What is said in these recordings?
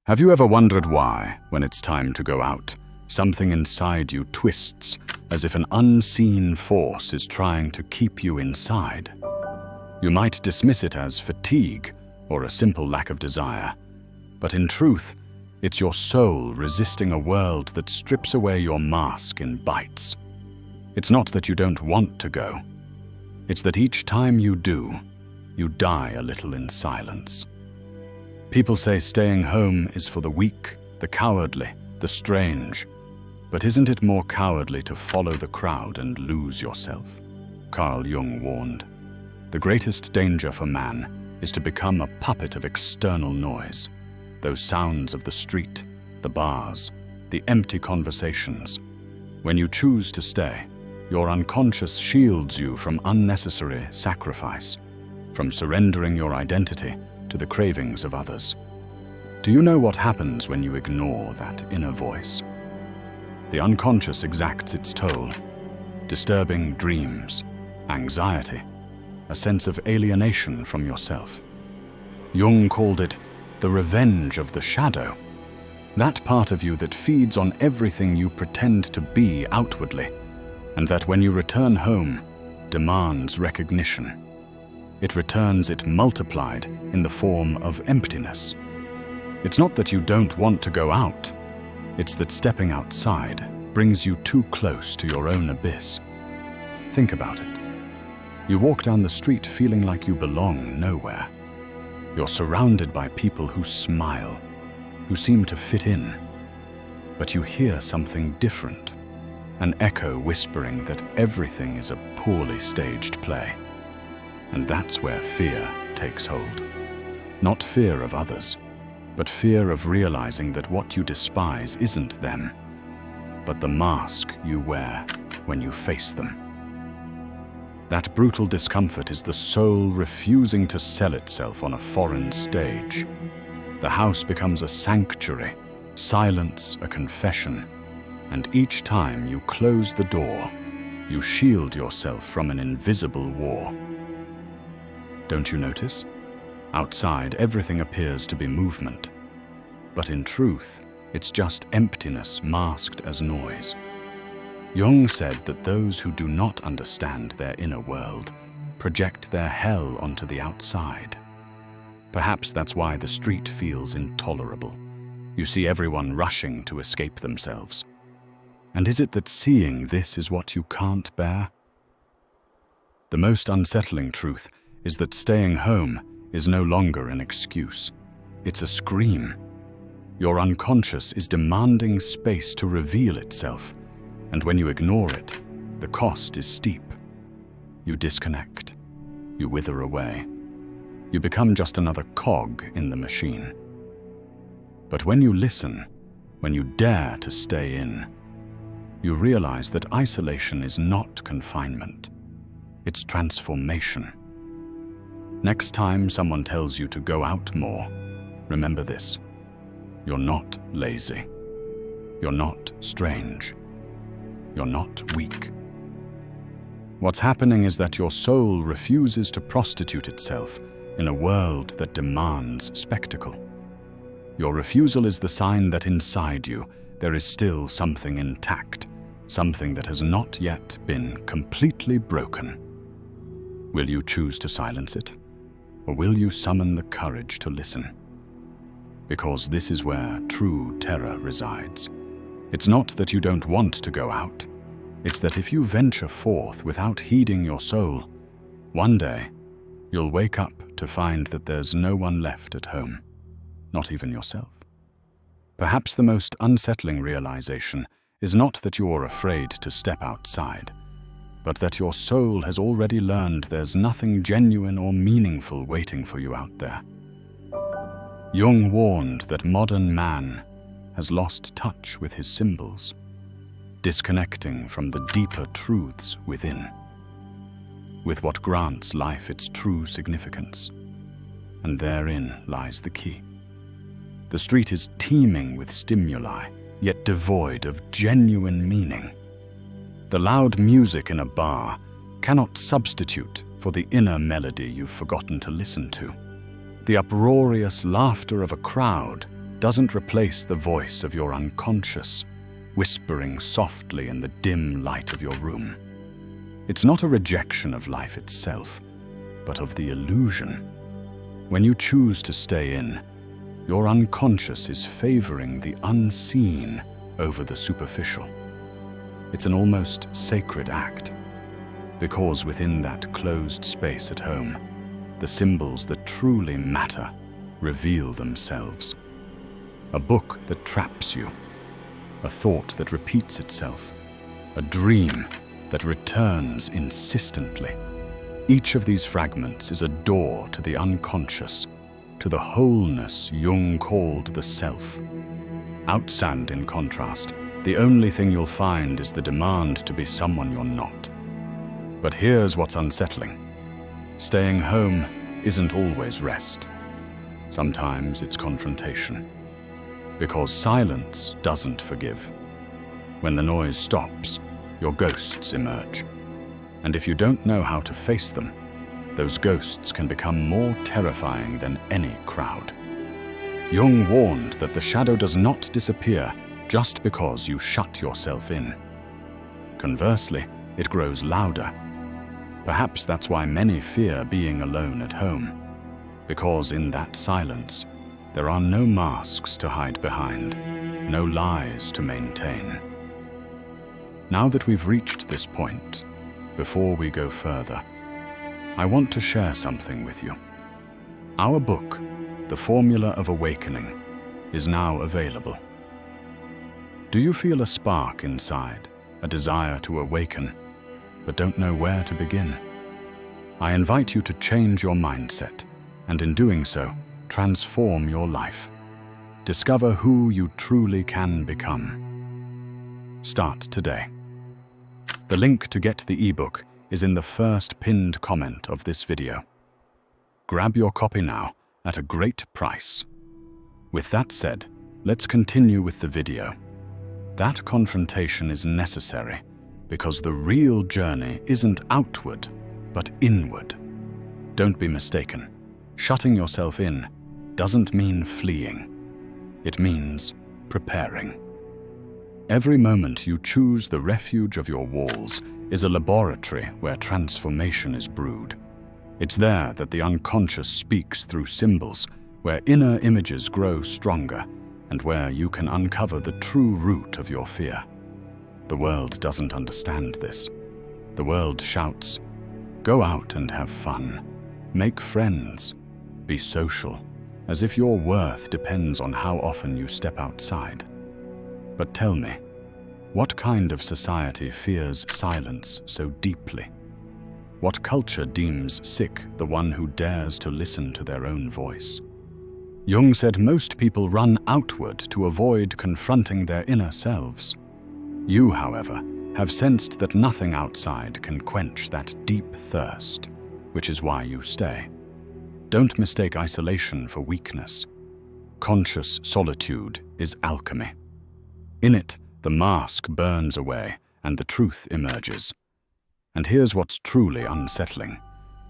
Have you ever wondered why, when it's time to go out, something inside you twists as if an unseen force is trying to keep you inside? You might dismiss it as fatigue or a simple lack of desire, but in truth, it's your soul resisting a world that strips away your mask in bites. It's not that you don't want to go. It's that each time you do, you die a little in silence. People say staying home is for the weak, the cowardly, the strange. But isn't it more cowardly to follow the crowd and lose yourself? Carl Jung warned. The greatest danger for man is to become a puppet of external noise. Those sounds of the street, the bars, the empty conversations. When you choose to stay, your unconscious shields you from unnecessary sacrifice, from surrendering your identity to the cravings of others. Do you know what happens when you ignore that inner voice? The unconscious exacts its toll. Disturbing dreams, anxiety, a sense of alienation from yourself. Jung called it the revenge of the shadow, that part of you that feeds on everything you pretend to be outwardly, and that when you return home, demands recognition. It returns it multiplied in the form of emptiness. It's not that you don't want to go out, it's that stepping outside brings you too close to your own abyss. Think about it. You walk down the street feeling like you belong nowhere. You're surrounded by people who smile, who seem to fit in. But you hear something different, an echo whispering that everything is a poorly staged play. And that's where fear takes hold. Not fear of others, but fear of realizing that what you despise isn't them, but the mask you wear when you face them. That brutal discomfort is the soul refusing to sell itself on a foreign stage. The house becomes a sanctuary, silence a confession, and each time you close the door, you shield yourself from an invisible war. Don't you notice? Outside, everything appears to be movement. But in truth, it's just emptiness masked as noise. Jung said that those who do not understand their inner world project their hell onto the outside. Perhaps that's why the street feels intolerable. You see everyone rushing to escape themselves. And is it that seeing this is what you can't bear? The most unsettling truth is that staying home is no longer an excuse. It's a scream. Your unconscious is demanding space to reveal itself, and when you ignore it, the cost is steep. You disconnect. You wither away. You become just another cog in the machine. But when you listen, when you dare to stay in, you realize that isolation is not confinement. It's transformation. Next time someone tells you to go out more, remember this. You're not lazy. You're not strange. You're not weak. What's happening is that your soul refuses to prostitute itself in a world that demands spectacle. Your refusal is the sign that inside you there is still something intact, something that has not yet been completely broken. Will you choose to silence it? Or will you summon the courage to listen? Because this is where true terror resides. It's not that you don't want to go out. It's that if you venture forth without heeding your soul, one day you'll wake up to find that there's no one left at home, not even yourself. Perhaps the most unsettling realization is not that you're afraid to step outside, but that your soul has already learned there's nothing genuine or meaningful waiting for you out there. Jung warned that modern man has lost touch with his symbols, disconnecting from the deeper truths within, with what grants life its true significance. And therein lies the key. The street is teeming with stimuli, yet devoid of genuine meaning. The loud music in a bar cannot substitute for the inner melody you've forgotten to listen to. The uproarious laughter of a crowd doesn't replace the voice of your unconscious, whispering softly in the dim light of your room. It's not a rejection of life itself, but of the illusion. When you choose to stay in, your unconscious is favoring the unseen over the superficial. It's an almost sacred act, because within that closed space at home, the symbols that truly matter reveal themselves. A book that traps you, a thought that repeats itself, a dream that returns insistently. Each of these fragments is a door to the unconscious, to the wholeness Jung called the self. Outside, in contrast, the only thing you'll find is the demand to be someone you're not. But here's what's unsettling. Staying home isn't always rest. Sometimes it's confrontation. Because silence doesn't forgive. When the noise stops, your ghosts emerge. And if you don't know how to face them, those ghosts can become more terrifying than any crowd. Jung warned that the shadow does not disappear just because you shut yourself in. Conversely, it grows louder. Perhaps that's why many fear being alone at home, because in that silence, there are no masks to hide behind, no lies to maintain. Now that we've reached this point, before we go further, I want to share something with you. Our book, The Formula of Awakening, is now available. Do you feel a spark inside, a desire to awaken, but don't know where to begin? I invite you to change your mindset, and in doing so, transform your life. Discover who you truly can become. Start today. The link to get the ebook is in the first pinned comment of this video. Grab your copy now at a great price. With that said, let's continue with the video. That confrontation is necessary because the real journey isn't outward, but inward. Don't be mistaken. Shutting yourself in doesn't mean fleeing. It means preparing. Every moment you choose the refuge of your walls is a laboratory where transformation is brewed. It's there that the unconscious speaks through symbols, where inner images grow stronger, and where you can uncover the true root of your fear. The world doesn't understand this. The world shouts, "Go out and have fun. Make friends. Be social," as if your worth depends on how often you step outside. But tell me, what kind of society fears silence so deeply? What culture deems sick the one who dares to listen to their own voice? Jung said most people run outward to avoid confronting their inner selves. You, however, have sensed that nothing outside can quench that deep thirst, which is why you stay. Don't mistake isolation for weakness. Conscious solitude is alchemy. In it, the mask burns away and the truth emerges. And here's what's truly unsettling.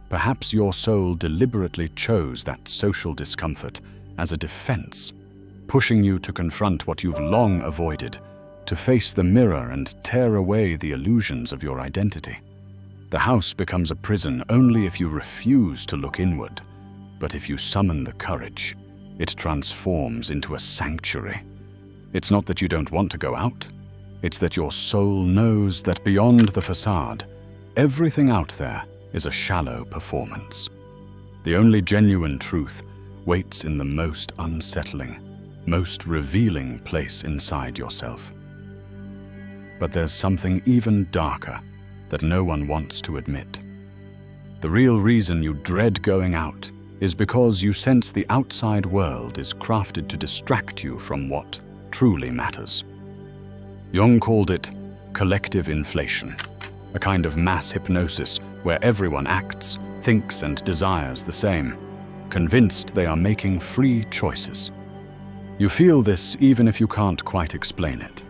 Perhaps your soul deliberately chose that social discomfort as a defense, pushing you to confront what you've long avoided, to face the mirror and tear away the illusions of your identity. The house becomes a prison only if you refuse to look inward, but if you summon the courage, it transforms into a sanctuary. It's not that you don't want to go out, it's that your soul knows that beyond the facade, everything out there is a shallow performance. The only genuine truth waits in the most unsettling, most revealing place inside yourself. But there's something even darker that no one wants to admit. The real reason you dread going out is because you sense the outside world is crafted to distract you from what truly matters. Jung called it collective inflation, a kind of mass hypnosis where everyone acts, thinks, and desires the same, convinced they are making free choices. You feel this even if you can't quite explain it.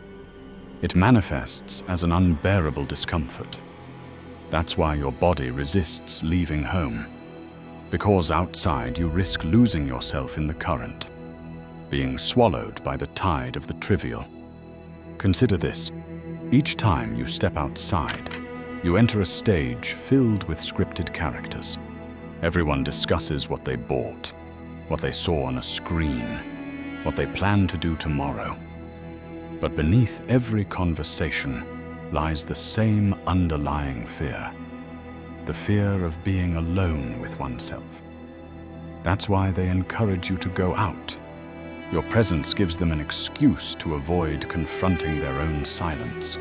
It manifests as an unbearable discomfort. That's why your body resists leaving home, because outside you risk losing yourself in the current. being swallowed by the tide of the trivial. Consider this. Each time you step outside, you enter a stage filled with scripted characters. Everyone discusses what they bought, what they saw on a screen, what they plan to do tomorrow. But beneath every conversation lies the same underlying fear, the fear of being alone with oneself. That's why they encourage you to go out. Your presence gives them an excuse to avoid confronting their own silence.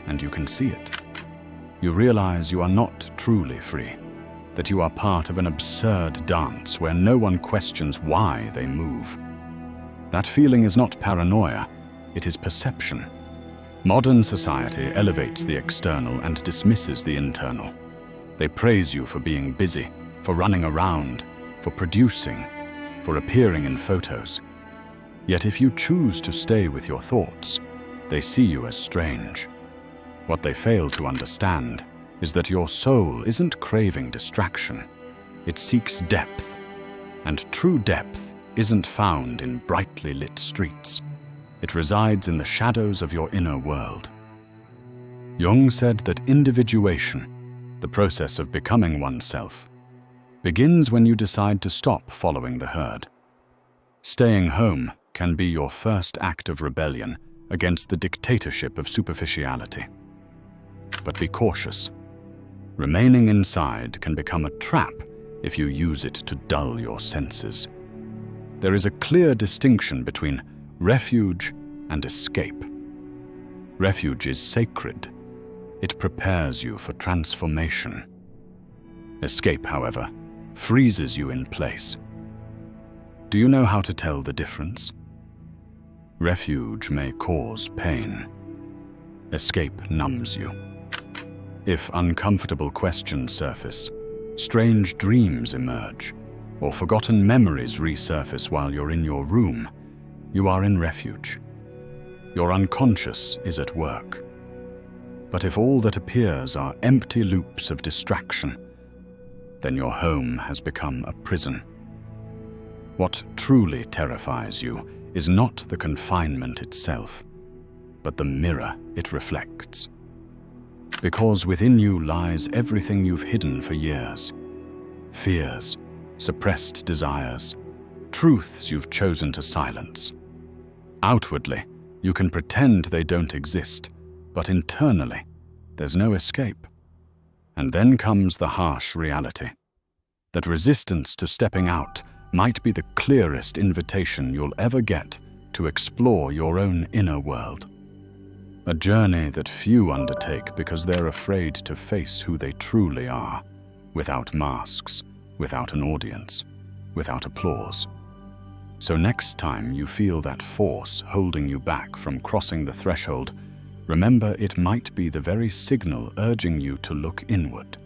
And you can see it. You realize you are not truly free, that you are part of an absurd dance where no one questions why they move. That feeling is not paranoia, it is perception. Modern society elevates the external and dismisses the internal. They praise you for being busy, for running around, for producing, for appearing in photos. Yet if you choose to stay with your thoughts, they see you as strange. What they fail to understand is that your soul isn't craving distraction. It seeks depth, and true depth isn't found in brightly lit streets. It resides in the shadows of your inner world. Jung said that individuation, the process of becoming oneself, begins when you decide to stop following the herd. Staying home can be your first act of rebellion against the dictatorship of superficiality. But be cautious. Remaining inside can become a trap if you use it to dull your senses. There is a clear distinction between refuge and escape. Refuge is sacred. It prepares you for transformation. Escape, however, freezes you in place. Do you know how to tell the difference? Refuge may cause pain. Escape numbs you. If uncomfortable questions surface, strange dreams emerge, or forgotten memories resurface while you're in your room, you are in refuge. Your unconscious is at work. But if all that appears are empty loops of distraction, then your home has become a prison. What truly terrifies you is not the confinement itself, but the mirror it reflects. Because within you lies everything you've hidden for years. Fears, suppressed desires, truths you've chosen to silence. Outwardly, you can pretend they don't exist, but internally, there's no escape. And then comes the harsh reality, that resistance to stepping out might be the clearest invitation you'll ever get to explore your own inner world. A journey that few undertake because they're afraid to face who they truly are, without masks, without an audience, without applause. So next time you feel that force holding you back from crossing the threshold, remember it might be the very signal urging you to look inward.